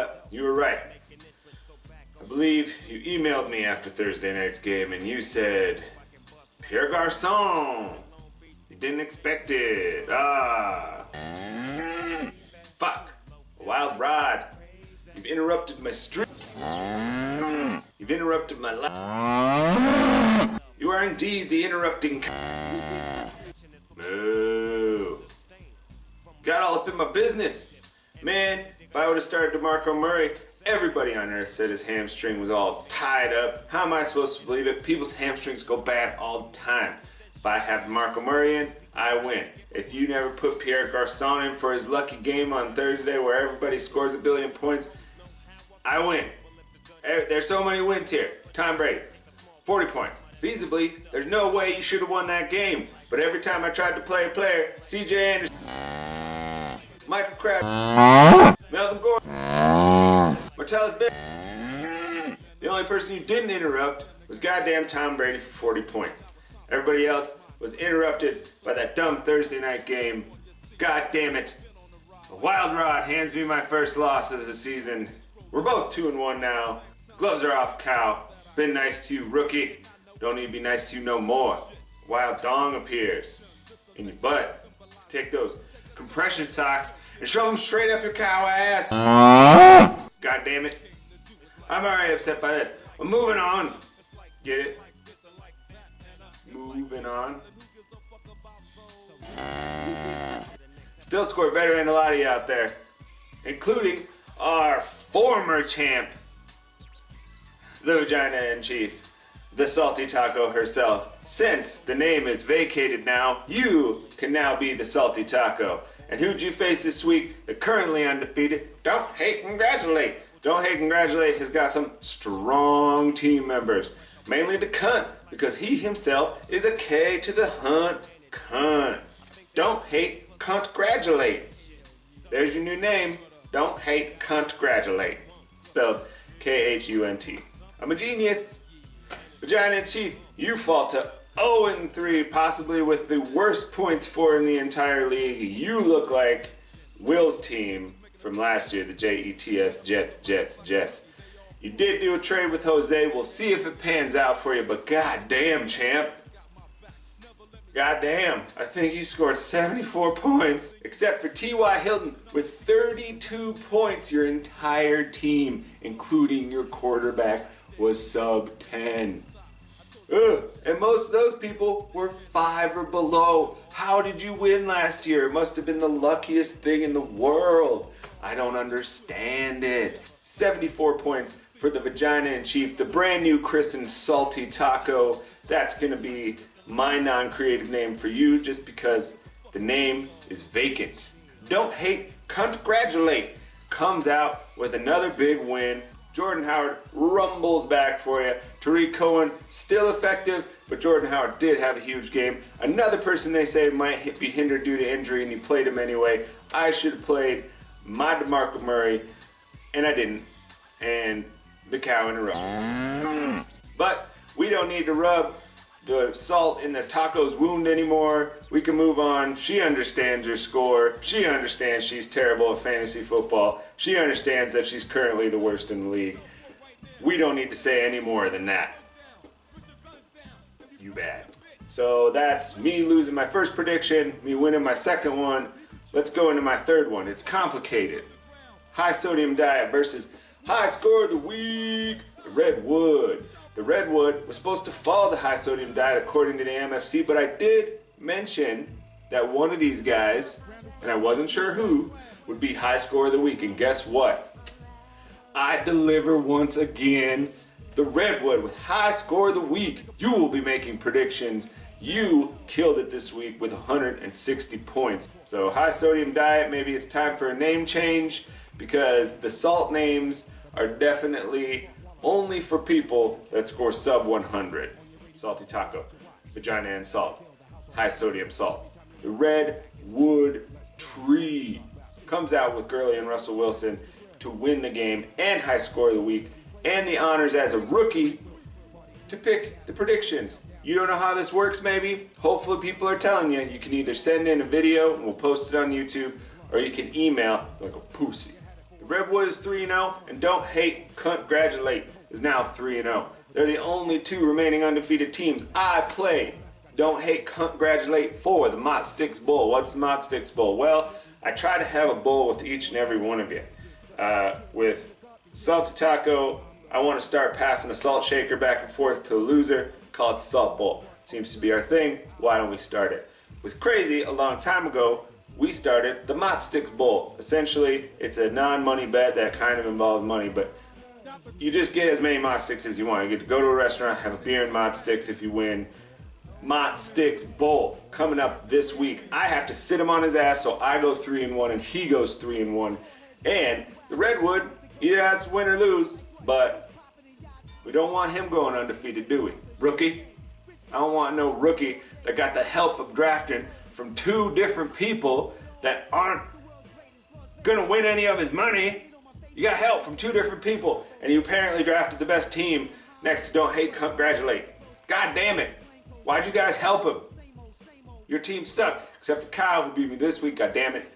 But you were right. I believe you emailed me after Thursday night's game and you said, Pierre Garçon, you didn't expect it. Fuck. A wild rod. You've interrupted my stream. You've interrupted my life. You are indeed the interrupting. Moo. Got all up in my business. Man, if I would have started DeMarco Murray, everybody on earth said his hamstring was all tied up. How am I supposed to believe it? People's hamstrings go bad all the time. If I have DeMarco Murray in, I win. If you never put Pierre Garçon in for his lucky game on Thursday where everybody scores 1 billion points, I win. There's so many wins here. Tom Brady, 40 points. Feasibly, there's no way you should have won that game. But every time I tried to play a player, C.J. Anderson, Michael Crabtree, Melvin Gordon, Martellus Bennett. The only person you didn't interrupt was goddamn Tom Brady for 40 points. Everybody else was interrupted by that dumb Thursday night game. God damn it. A wild rod hands me my first loss of the season. We're both 2-1 now. Gloves are off, cow. Been nice to you, rookie. Don't need to be nice to you no more. Wild dong appears in your butt. Take those compression socks and shove them straight up your cow ass. God damn it. I'm already upset by this. We're moving on. Get it? Moving on. Still score better than a lot of you out there, including our former champ, the Vagina-in-Chief, the Salty Taco herself. Since the name is vacated now, you can now be the Salty Taco. And who'd you face this week? The currently undefeated Don't Hate Congratulate. Don't Hate Congratulate has got some strong team members. Mainly the cunt, because he himself is a K to the hunt cunt. Don't Hate Cuntgratulate. There's your new name. Don't Hate Cuntgratulate. Spelled K-H-U-N-T. I'm a genius. Vagina-in-Chief, you fall to 0-3, possibly with the worst points for in the entire league. You look like Will's team from last year, the Jets, Jets. You did do a trade with Jose. We'll see if it pans out for you, but goddamn, champ. Goddamn, I think you scored 74 points, except for T.Y. Hilton with 32 points. Your entire team, including your quarterback, was sub 10. And most of those people were 5 or below. How did you win last year? It must have been the luckiest thing in the world. I don't understand it. 74 points for the Vagina-in-Chief, the brand new christened Salty Taco. That's gonna be my non-creative name for you just because the name is vacant. Don't Hate Cuntgratulate comes out with another big win. Jordan Howard rumbles back for you. Tariq Cohen still effective, but Jordan Howard did have a huge game. Another person they say might be hindered due to injury, and you played him anyway. I should have played my DeMarco Murray, and I didn't. And the cow in a row. But we don't need to rub the salt in the taco's wound anymore. We can move on. She understands her score. She understands she's terrible at fantasy football. She understands that she's currently the worst in the league. We don't need to say any more than that. You bad. So that's me losing my first prediction, me winning my second one. Let's go into my third one. It's complicated. High sodium diet versus high score of the week, the Redwood. The Redwood was supposed to follow the high sodium diet according to the MFC, but I did mention that one of these guys, and I wasn't sure who, would be high score of the week. And guess what? I deliver once again. The Redwood with high score of the week. You will be making predictions. You killed it this week with 160 points. So high sodium diet, maybe it's time for a name change because the salt names are definitely only for people that score sub 100. Salty Taco, Vagina and Salt, high sodium salt. The Redwood Tree comes out with Gurley and Russell Wilson to win the game and high score of the week and the honors as a rookie to pick the predictions. You don't know how this works maybe? Hopefully people are telling you. You can either send in a video and we'll post it on YouTube, or you can email like a pussy. The Redwood is 3-0, and Don't Hate, Congratulate is now 3-0. They're the only two remaining undefeated teams. I play Don't Hate, Congratulate for the Mott Sticks Bowl. What's the Mott Sticks Bowl? Well, I try to have a bowl with each and every one of you. With Salty Taco, I want to start passing a salt shaker back and forth to the loser. Call it the Salt Bowl. Seems to be our thing. Why don't we start it? With Crazy, a long time ago, we started the Mott Sticks Bowl. Essentially, it's a non-money bet that kind of involves money, but you just get as many Mott Sticks as you want. You get to go to a restaurant, have a beer and Mott Sticks if you win. Mott Sticks Bowl coming up this week. I have to sit him on his ass, so I go 3-1 and he goes 3-1. And the Redwood either has to win or lose, but we don't want him going undefeated, do we? Rookie? I don't want no rookie that got the help of drafting from two different people that aren't gonna win any of his money. You got help from two different people, and you apparently drafted the best team next to Don't Hate, Congratulate. God damn it. Why'd you guys help him? Your team sucked, except for Kyle who beat me this week, god damn it.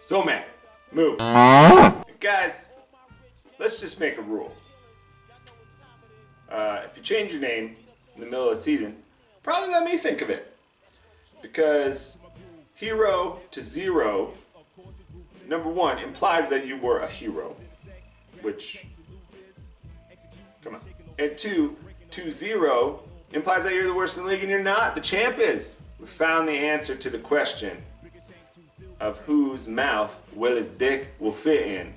So mad. Move. Guys, let's just make a rule. If you change your name in the middle of the season, probably let me think of it. Because hero to zero, number one, implies that you were a hero. Which, come on. And two, to zero implies that you're the worst in the league and you're not. The champ is. We found the answer to the question of whose mouth will his dick will fit in.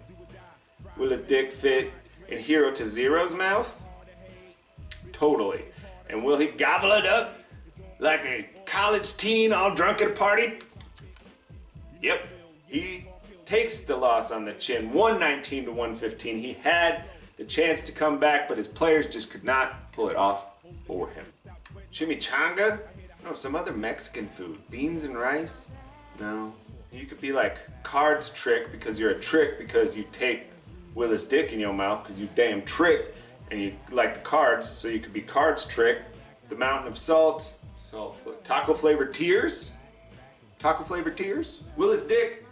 Will his dick fit in hero to zero's mouth? Totally. And will he gobble it up like a college teen all drunk at a party? Yep. He takes the loss on the chin, 119 to 115. He had the chance to come back, but his players just could not pull it off for him. Chimichanga? No, some other Mexican food. Beans and rice? No. You could be like Cards Trick because you're a trick because you take Willis Dick in your mouth because you damn trick and you like the cards, so you could be Cards Trick. The Mountain of Salt, Taco Flavored Tears? Taco Flavored Tears? Willis Dick,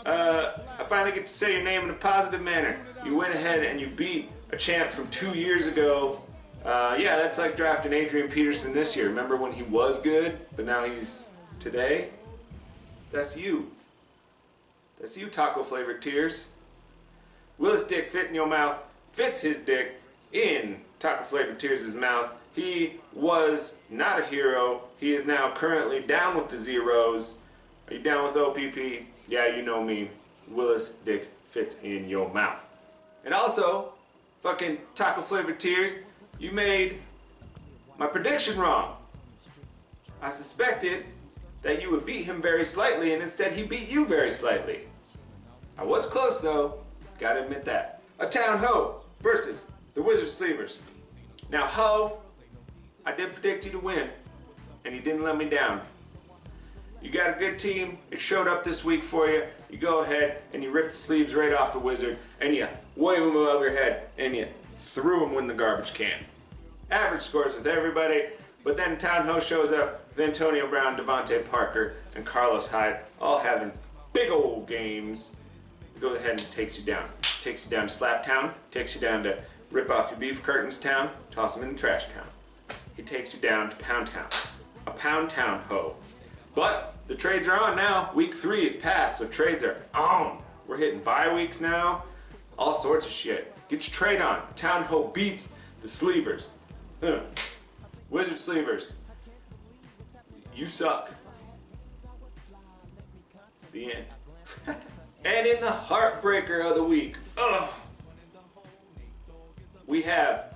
I finally get to say your name in a positive manner. You went ahead and you beat a champ from 2 years ago. Yeah, that's like drafting Adrian Peterson this year. Remember when he was good, but now he's today? That's you. That's you, Taco Flavored Tears. Willis Dick fit in your mouth, fits his dick in Taco Flavored Tears' mouth. He was not a hero. He is now currently down with the zeros. Are you down with OPP? Yeah, you know me. Willis Dick fits in your mouth. And also, fucking Taco Flavored Tears, you made my prediction wrong. I suspected that you would beat him very slightly, and instead he beat you very slightly. I was close though, gotta admit that. A Town Ho versus the Wizard Sleevers. Now Ho, I did predict you to win, and you didn't let me down. You got a good team, it showed up this week for you. You go ahead and you rip the sleeves right off the Wizard, and you wave them above your head, and you threw them in the garbage can. Average scores with everybody, but then Town Ho shows up with Antonio Brown, Devontae Parker, and Carlos Hyde, all having big old games. He goes ahead and takes you down. Takes you down to Slap Town, takes you down to Rip Off Your Beef Curtains Town, toss them in the trash town. He takes you down to Pound Town. A Pound Town Ho. But the trades are on now. Week 3 is past, so trades are on. We're hitting bye weeks now. All sorts of shit. Get your trade on. Town Ho beats the Sleevers. Wizard Sleevers. You suck. The end. And in the heartbreaker of the week, we have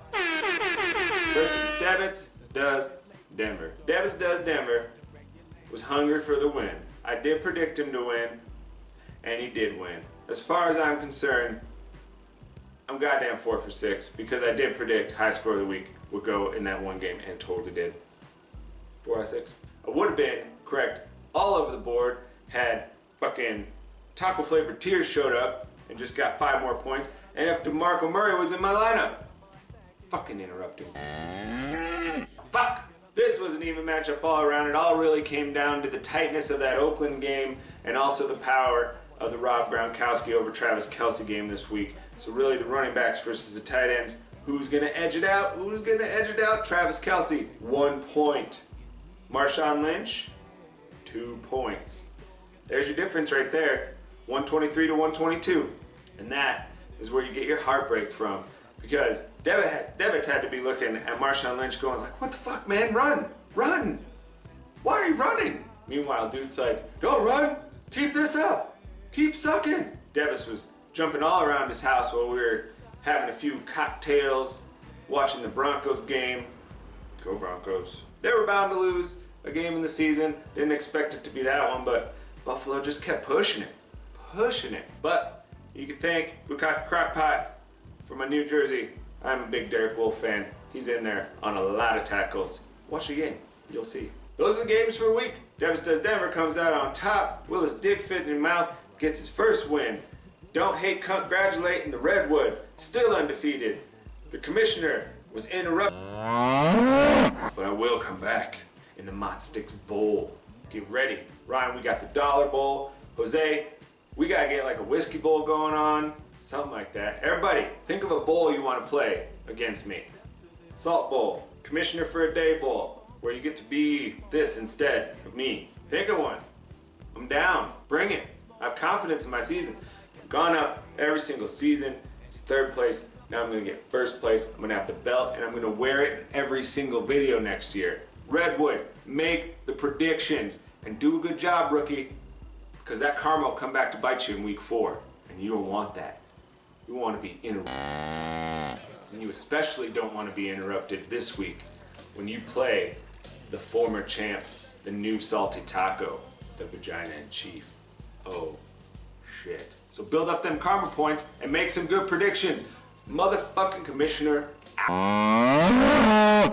versus Debits Does Denver. Debits Does Denver was hungry for the win. I did predict him to win, and he did win. As far as I'm concerned, I'm goddamn 4 for 6 because I did predict high score of the week would go in that one game and totally did. 4 out of 6. I would have been correct all over the board had fucking Taco Flavored Tears showed up and just got 5 more points, and if DeMarco Murray was in my lineup. Fucking interrupting. Fuck! This was an even matchup all around. It all really came down to the tightness of that Oakland game and also the power of the Rob Gronkowski over Travis Kelce game this week. So really the running backs versus the tight ends. Who's going to edge it out? Who's going to edge it out? Travis Kelce, 1 point. Marshawn Lynch, 2 points. There's your difference right there. 123 to 122. And that is where you get your heartbreak from. Because Devitt's had to be looking at Marshawn Lynch going like, what the fuck, man? Run! Run! Why are you running? Meanwhile, dude's like, don't run! Keep this up! Keep sucking! Devis was jumping all around his house while we were having a few cocktails, watching the Broncos game. Go Broncos. They were bound to lose a game in the season. Didn't expect it to be that one, but Buffalo just kept pushing it. Pushing it. But you can thank Bukaki Crockpot from my New Jersey. I'm a big Derek Wolfe fan. He's in there on a lot of tackles. Watch the game. You'll see. Those are the games for a week. Devis Does Denver comes out on top. Willis Dick fit in your mouth gets his first win. Don't hate congratulating the Redwood, still undefeated. The commissioner was interrupted, but I will come back in the Mott Sticks Bowl. Get ready. Ryan, we got the Dollar Bowl. Jose, we gotta get like a whiskey bowl going on, something like that. Everybody, think of a bowl you want to play against me. Salt Bowl, Commissioner for a Day Bowl, where you get to be this instead of me. Think of one. I'm down. Bring it. I have confidence in my season. Gone up every single season. It's third place. Now I'm going to get first place. I'm going to have the belt and I'm going to wear it in every single video next year. Redwood, make the predictions and do a good job, rookie, because that karma will come back to bite you in week 4 and you don't want that. You want to be interrupted. And you especially don't want to be interrupted this week when you play the former champ, the new Salty Taco, the Vagina in Chief. Oh, shit. So build up them karma points and make some good predictions. Motherfucking commissioner out.